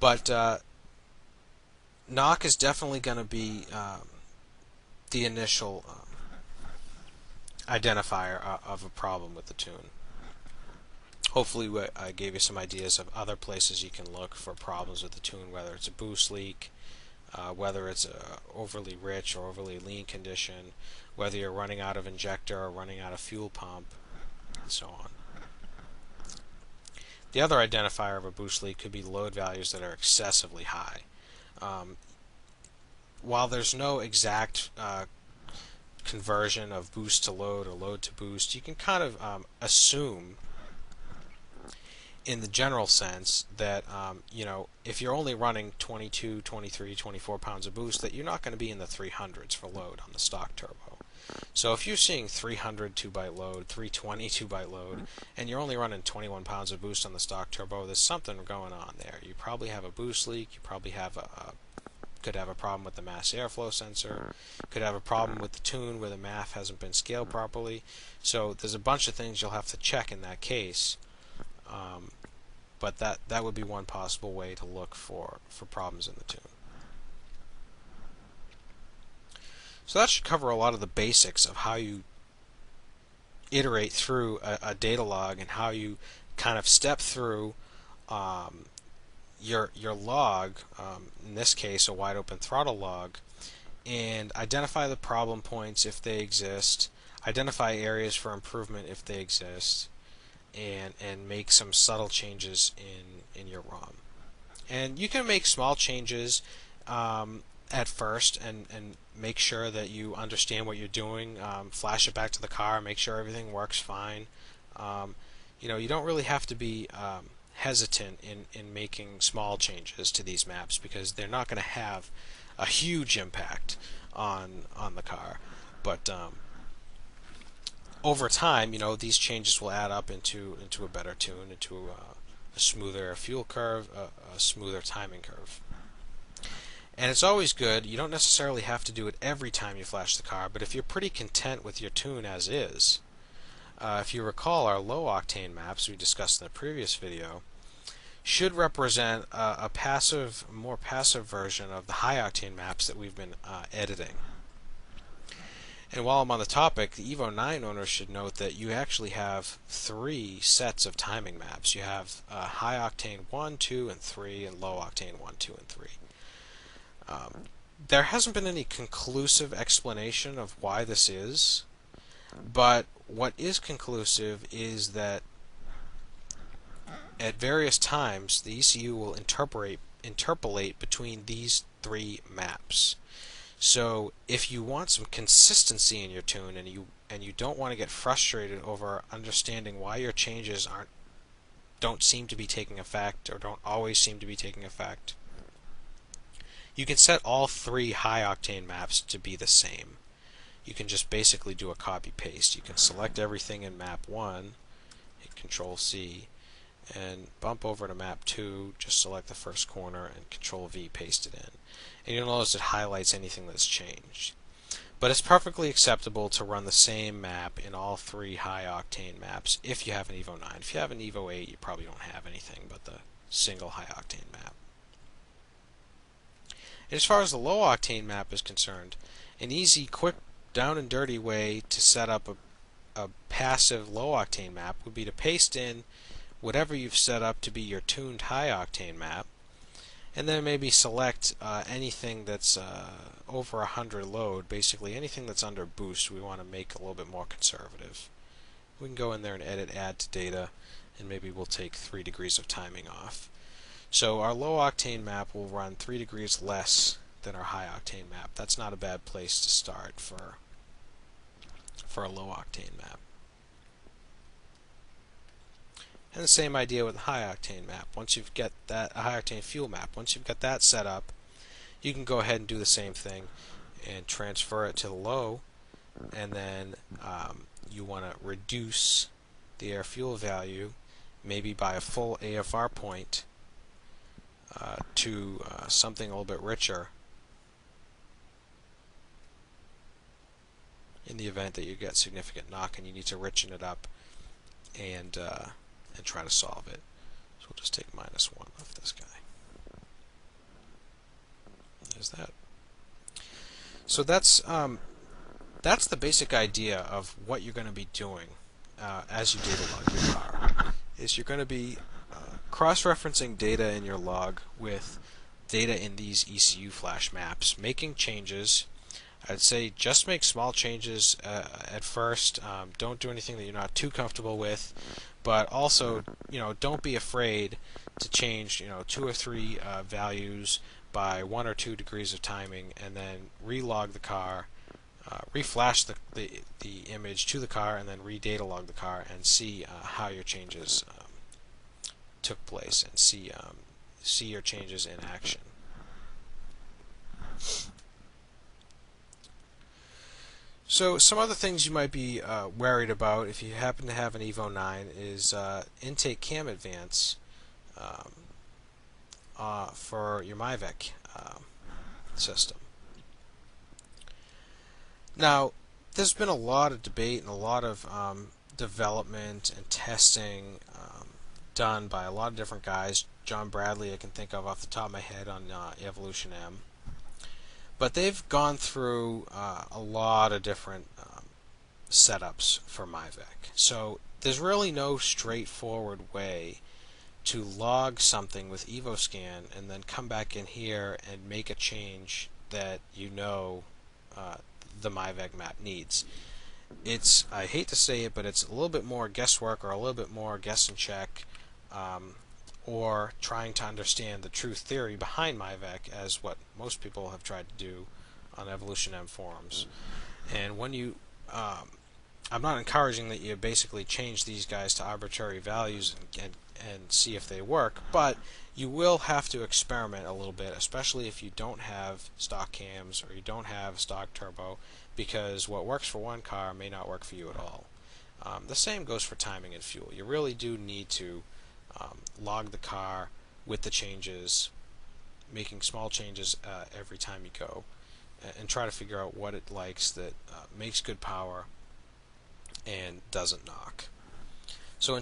But knock is definitely going to be the initial identifier of a problem with the tune. Hopefully I gave you some ideas of other places you can look for problems with the tune, whether it's a boost leak, whether it's a overly rich or overly lean condition, whether you're running out of injector or running out of fuel pump, and so on. The other identifier of a boost leak could be load values that are excessively high. Um, while there's no exact conversion of boost to load or load to boost, you can kind of assume in the general sense that if you're only running 22, 23, 24 pounds of boost, that you're not going to be in the 300s for load on the stock turbo. So if you're seeing 300 2-byte load, 320 2-byte load, and you're only running 21 pounds of boost on the stock turbo, there's something going on there. You probably have a boost leak. You probably have could have a problem with the mass airflow sensor. Could have a problem with the tune where the MAF hasn't been scaled properly. So there's a bunch of things you'll have to check in that case. But that would be one possible way to look for problems in the tune. So that should cover a lot of the basics of how you iterate through a data log and how you kind of step through your log, in this case a wide open throttle log, and identify the problem points if they exist, identify areas for improvement if they exist, and make some subtle changes in your ROM. And you can make small changes at first and make sure that you understand what you're doing. Flash it back to the car, make sure everything works fine. You don't really have to be hesitant in making small changes to these maps because they're not going to have a huge impact on the car. But over time, these changes will add up into a better tune, into a smoother fuel curve, a smoother timing curve. And it's always good. You don't necessarily have to do it every time you flash the car, but if you're pretty content with your tune as is, if you recall our low octane maps we discussed in the previous video, should represent a more passive version of the high octane maps that we've been editing. And while I'm on the topic, the Evo 9 owners should note that you actually have 3 sets of timing maps. You have high octane 1, 2, and 3, and low octane 1, 2, and 3. There hasn't been any conclusive explanation of why this is, but what is conclusive is that at various times the ECU will interpolate between these 3 maps. So if you want some consistency in your tune and you don't want to get frustrated over understanding why your changes don't seem to be taking effect or don't always seem to be taking effect, you can set all 3 high octane maps to be the same. You can just basically do a copy paste. You can select everything in map 1, hit Control C, and bump over to map 2, just select the first corner and Control V, paste it in. And you'll notice it highlights anything that's changed. But it's perfectly acceptable to run the same map in all 3 high octane maps if you have an Evo 9. If you have an Evo 8, you probably don't have anything but the single high octane map. And as far as the low octane map is concerned, an easy, quick, down and dirty way to set up a passive low octane map would be to paste in whatever you've set up to be your tuned high octane map, and then maybe select anything that's over 100 load, basically anything that's under boost we want to make a little bit more conservative. We can go in there and edit add to data, and maybe we'll take 3 degrees of timing off. So our low octane map will run 3 degrees less than our high octane map. That's not a bad place to start for a low octane map. And the same idea with the high octane map. Once you've got that high octane fuel map, once you've got that set up, you can go ahead and do the same thing and transfer it to the low, and then you want to reduce the air fuel value maybe by a full AFR point to something a little bit richer in the event that you get significant knock and you need to richen it up and try to solve it. So we'll just take -1 off this guy. There's that. So that's the basic idea of what you're going to be doing as you data log your car. Is you're going to be cross-referencing data in your log with data in these EcuFlash maps, making changes. I'd say just make small changes at first. Don't do anything that you're not too comfortable with, but also, don't be afraid to change, 2 or 3 values by 1 or 2 degrees of timing, and then relog the car, reflash the image to the car, and then redata log the car, and see how your changes took place, and see your changes in action. So some other things you might be worried about if you happen to have an Evo 9 is intake cam advance for your Mivec system. Now, there's been a lot of debate and a lot of development and testing done by a lot of different guys. John Bradley I can think of off the top of my head on Evolution M. But they've gone through a lot of different setups for Mivec. So there's really no straightforward way to log something with EvoScan and then come back in here and make a change that the Mivec map needs. I hate to say it, but it's a little bit more guesswork or a little bit more guess and check, or trying to understand the true theory behind Mivec, as what most people have tried to do on Evolution M forums. And when you I'm not encouraging that you basically change these guys to arbitrary values and see if they work, but you will have to experiment a little bit, especially if you don't have stock cams or you don't have stock turbo, because what works for one car may not work for you at all. The same goes for timing and fuel. You really do need to log the car with the changes, making small changes every time you go, and try to figure out what it likes that makes good power and doesn't knock. So in